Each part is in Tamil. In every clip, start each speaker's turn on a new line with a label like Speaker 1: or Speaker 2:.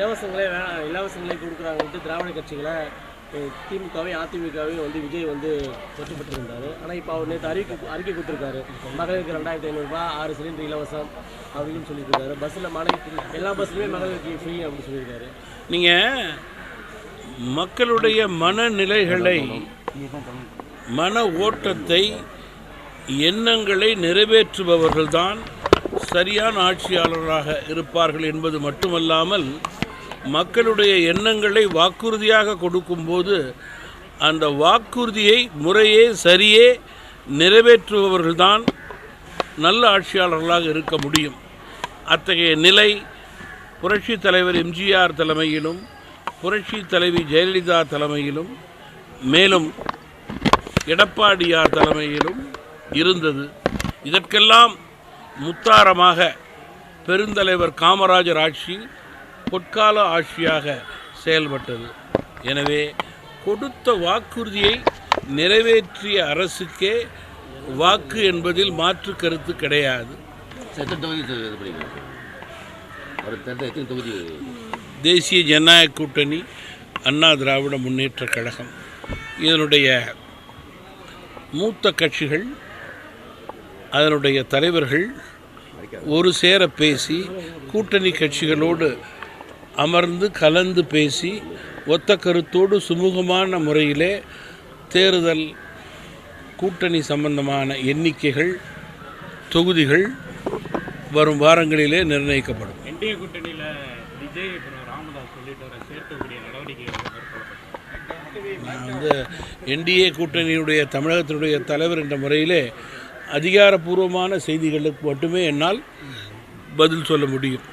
Speaker 1: இலவசங்களே கொடுக்குறாங்கன்ட்டு திராவிட கட்சிகளை திமுகவையும் அதிமுகவையும் விஜய் கொச்சப்பட்டிருந்தார். ஆனால் இப்போ அவர் நேற்று அறிக்கை கொடுத்துருக்காரு. மகளிருக்கு 2500 ரூபாய் 6 சிலிண்டர் இலவசம் அப்படின்னு சொல்லியிருக்காரு. பஸ்ஸில் எல்லா பஸ்ஸுலையுமே மகளிருக்கு ஃப்ரீ அப்படின்னு சொல்லியிருக்காரு.
Speaker 2: நீங்கள் மக்களுடைய மனநிலைகளை, மன ஓட்டத்தை, எண்ணங்களை நிறைவேற்றுபவர்கள்தான் சரியான ஆட்சியாளராக இருப்பார்கள் என்பது மட்டுமல்லாமல், மக்களுடைய எண்ணங்களை வாக்குறுதியாக கொடுக்கும்போது அந்த வாக்குறுதியை முறையே சரியே நிறைவேற்றுபவர்கள்தான் நல்ல ஆட்சியாளர்களாக இருக்க முடியும். அத்தகைய நிலை புரட்சி தலைவர் எம்ஜிஆர் தலைமையிலும் புரட்சி தலைவி ஜெயலலிதா தலைமையிலும் மேலும் எடப்பாடியார் தலைமையிலும் இருந்தது. இதற்கெல்லாம் முத்தாரமாக பெருந்தலைவர் காமராஜர் ஆட்சி பொற்கால ஆட்சியாக செயல்பட்டது. எனவே கொடுத்த வாக்குறுதியை நிறைவேற்றிய அரசுக்கே வாக்கு என்பதில் மாற்று கருத்து கிடையாது. தேசிய ஜனநாயக கூட்டணி, அண்ணா திராவிட முன்னேற்ற கழகம், இதனுடைய மூத்த கட்சிகள், அதனுடைய தலைவர்கள் ஒரு சேர பேசி கூட்டணி கட்சிகளோடு அமர்ந்து கலந்து பேசி ஒத்த கருத்தோடு சுமூகமான முறையிலே தேர்தல் கூட்டணி சம்பந்தமான எண்ணிக்கைகள், தொகுதிகள் வரும் வாரங்களிலே நிர்ணயிக்கப்படும்.
Speaker 3: என்டிஏ கூட்டணியில் விஜய் ராமதாஸ் உள்ளிட்டவரை சேர்க்கக்கூடிய நடவடிக்கைகள்
Speaker 2: நான் என்டிஏ கூட்டணியுடைய தமிழகத்தினுடைய தலைவர் என்ற முறையிலே அதிகாரப்பூர்வமான செய்திகளுக்கு மட்டுமே என்னால் பதில் சொல்ல முடியும்.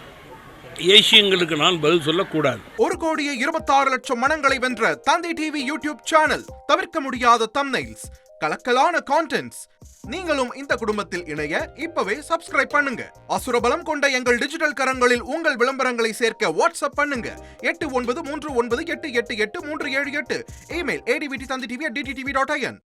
Speaker 2: ஏசியங்களுக்கு நான் பதில் சொல்லக்கூடாது.
Speaker 4: 1,26,00,000 மனங்களை வென்ற தந்தி டிவி யூடியூப் சேனல். தவிர்க்க முடியாத தம்ப்நெயில்ஸ், கலக்கலான கான்டென்ட்ஸ். நீங்களும் இந்த குடும்பத்தில் இணைய இப்பவே சப்ஸ்கிரைப் பண்ணுங்க. அசுரபலம் கொண்ட எங்கள் டிஜிட்டல் கரங்களில் உங்கள் விளம்பரங்களை சேர்க்க வாட்ஸ்அப் பண்ணுங்க. 893988883778. Email advttv@dttv.in.